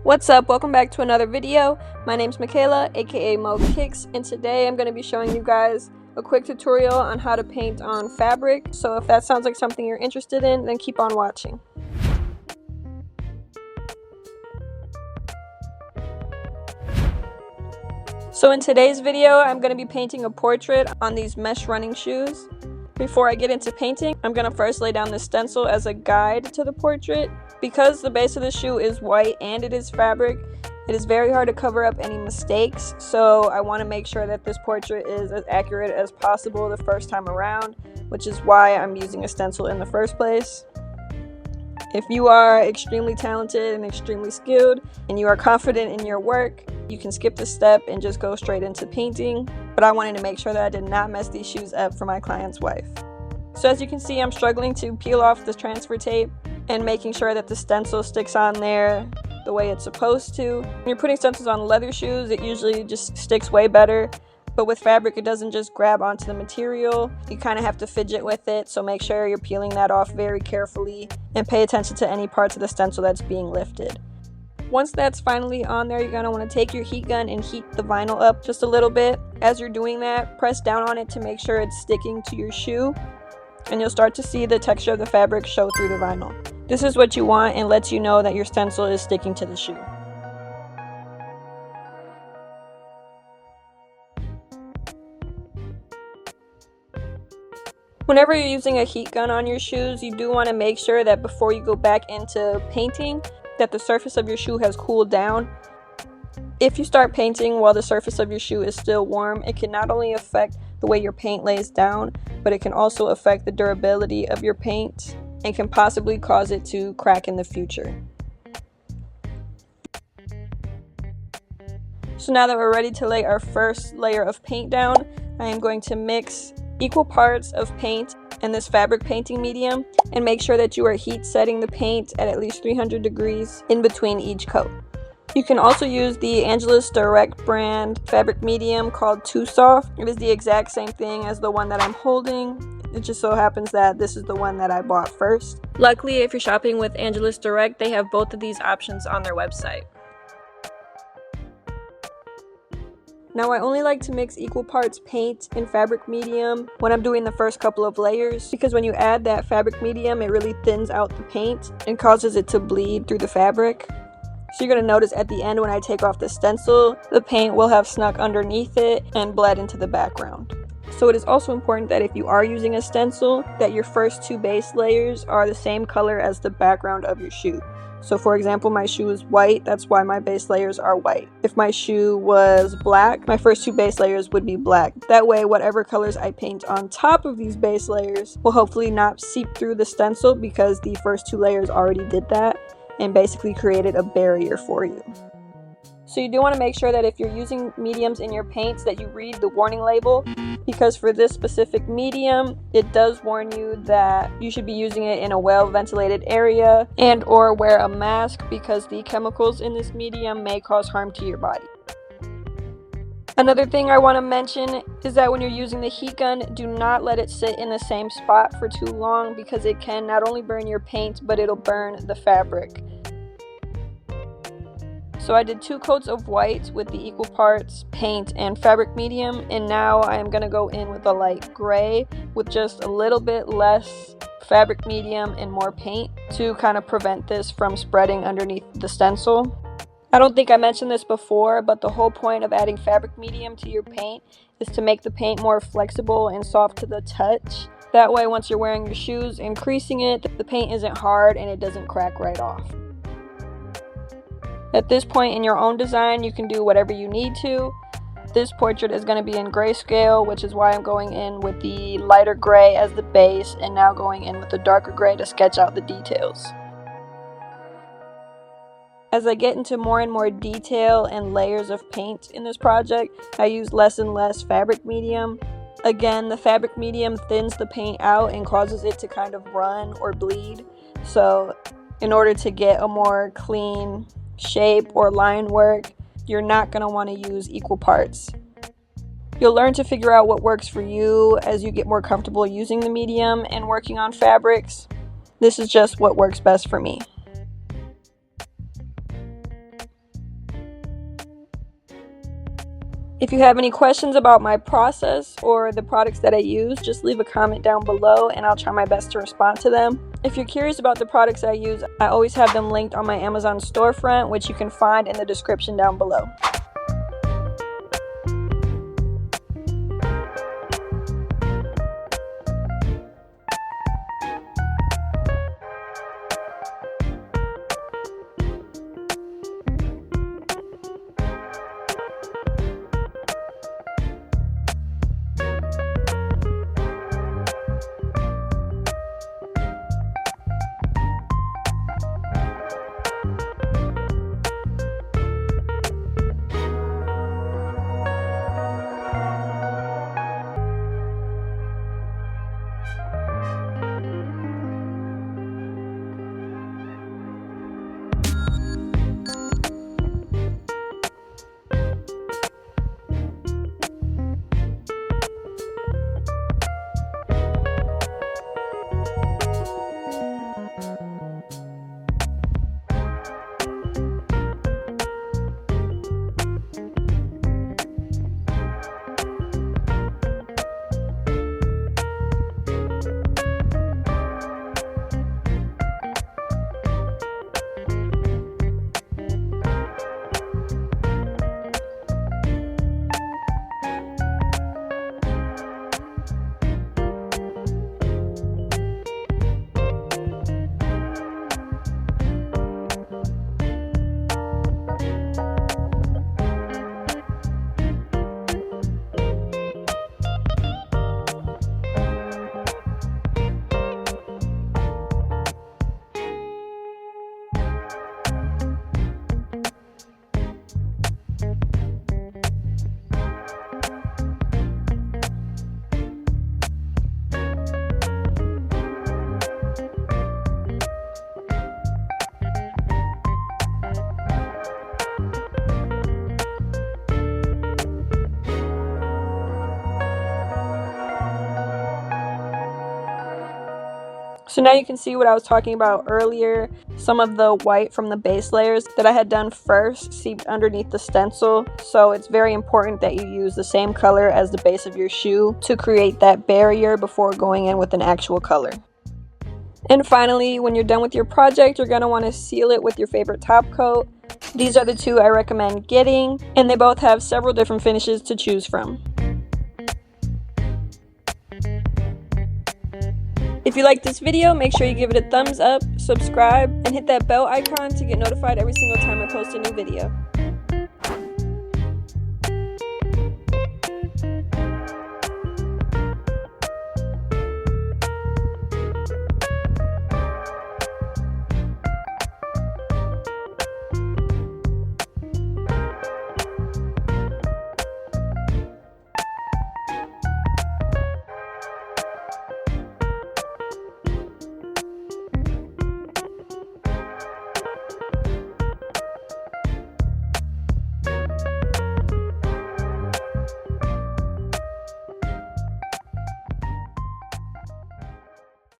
What's up? Welcome back to another video. My name's Michaela, aka Moe Kickz, and today I'm going to be showing you guys a quick tutorial on how to paint on fabric. So if that sounds like something you're interested in, then keep on watching. So in today's video, I'm going to be painting a portrait on these mesh running shoes. Before I get into painting, I'm going to first lay down the stencil as a guide to the portrait. Because the base of the shoe is white and it is fabric, it is very hard to cover up any mistakes, so I want to make sure that this portrait is as accurate as possible the first time around, which is why I'm using a stencil in the first place. If you are extremely talented and extremely skilled and you are confident in your work, you can skip this step and just go straight into painting, but I wanted to make sure that I did not mess these shoes up for my client's wife. So as you can see, I'm struggling to peel off the transfer tape and making sure that the stencil sticks on there the way it's supposed to. When you're putting stencils on leather shoes, it usually just sticks way better, but with fabric it doesn't just grab onto the material. You kind of have to fidget with it, so make sure you're peeling that off very carefully and pay attention to any parts of the stencil that's being lifted. Once that's finally on there, you're going to want to take your heat gun and heat the vinyl up just a little bit. As you're doing that, press down on it to make sure it's sticking to your shoe, and you'll start to see the texture of the fabric show through the vinyl. This is what you want and lets you know that your stencil is sticking to the shoe. Whenever you're using a heat gun on your shoes, you do want to make sure that before you go back into painting, that the surface of your shoe has cooled down. If you start painting while the surface of your shoe is still warm, it can not only affect the way your paint lays down, but it can also affect the durability of your paint and can possibly cause it to crack in the future. So now that we're ready to lay our first layer of paint down, I am going to mix equal parts of paint and this fabric painting medium, and make sure that you are heat setting the paint at least 300 degrees in between each coat. You can also use the Angelus Direct brand fabric medium called Too Soft. It is the exact same thing as the one that I'm holding. It just so happens that this is the one that I bought first. Luckily, if you're shopping with Angelus Direct, they have both of these options on their website. Now, I only like to mix equal parts paint and fabric medium when I'm doing the first couple of layers, because when you add that fabric medium, it really thins out the paint and causes it to bleed through the fabric. So you're going to notice at the end when I take off the stencil, the paint will have snuck underneath it and bled into the background. So it is also important that if you are using a stencil, that your first two base layers are the same color as the background of your shoe. So for example, my shoe is white, that's why my base layers are white. If my shoe was black, my first two base layers would be black. That way, whatever colors I paint on top of these base layers will hopefully not seep through the stencil, because the first two layers already did that and basically created a barrier for you. So you do want to make sure that if you're using mediums in your paints that you read the warning label, because for this specific medium, it does warn you that you should be using it in a well-ventilated area and or wear a mask, because the chemicals in this medium may cause harm to your body. Another thing I want to mention is that when you're using the heat gun, do not let it sit in the same spot for too long, because it can not only burn your paint, but it'll burn the fabric. So I did 2 coats of white with the equal parts paint and fabric medium, and now I am going to go in with a light gray with just a little bit less fabric medium and more paint to kind of prevent this from spreading underneath the stencil. I don't think I mentioned this before, but the whole point of adding fabric medium to your paint is to make the paint more flexible and soft to the touch. That way, once you're wearing your shoes and creasing it, the paint isn't hard and it doesn't crack right off. At this point in your own design, you can do whatever you need to. This portrait is going to be in grayscale, which is why I'm going in with the lighter gray as the base and now going in with the darker gray to sketch out the details. As I get into more and more detail and layers of paint in this project, I use less and less fabric medium. Again, the fabric medium thins the paint out and causes it to kind of run or bleed. So in order to get a more clean shape or line work, you're not going to want to use equal parts. You'll learn to figure out what works for you as you get more comfortable using the medium and working on fabrics. This is just what works best for me. If you have any questions about my process or the products that I use, just leave a comment down below and I'll try my best to respond to them. If you're curious about the products I use, I always have them linked on my Amazon storefront, which you can find in the description down below. So now you can see what I was talking about earlier. Some of the white from the base layers that I had done first seeped underneath the stencil. So it's very important that you use the same color as the base of your shoe to create that barrier before going in with an actual color. And finally, when you're done with your project, you're going to want to seal it with your favorite top coat. These are the two I recommend getting, and they both have several different finishes to choose from. If you like this video, make sure you give it a thumbs up, subscribe, and hit that bell icon to get notified every single time I post a new video.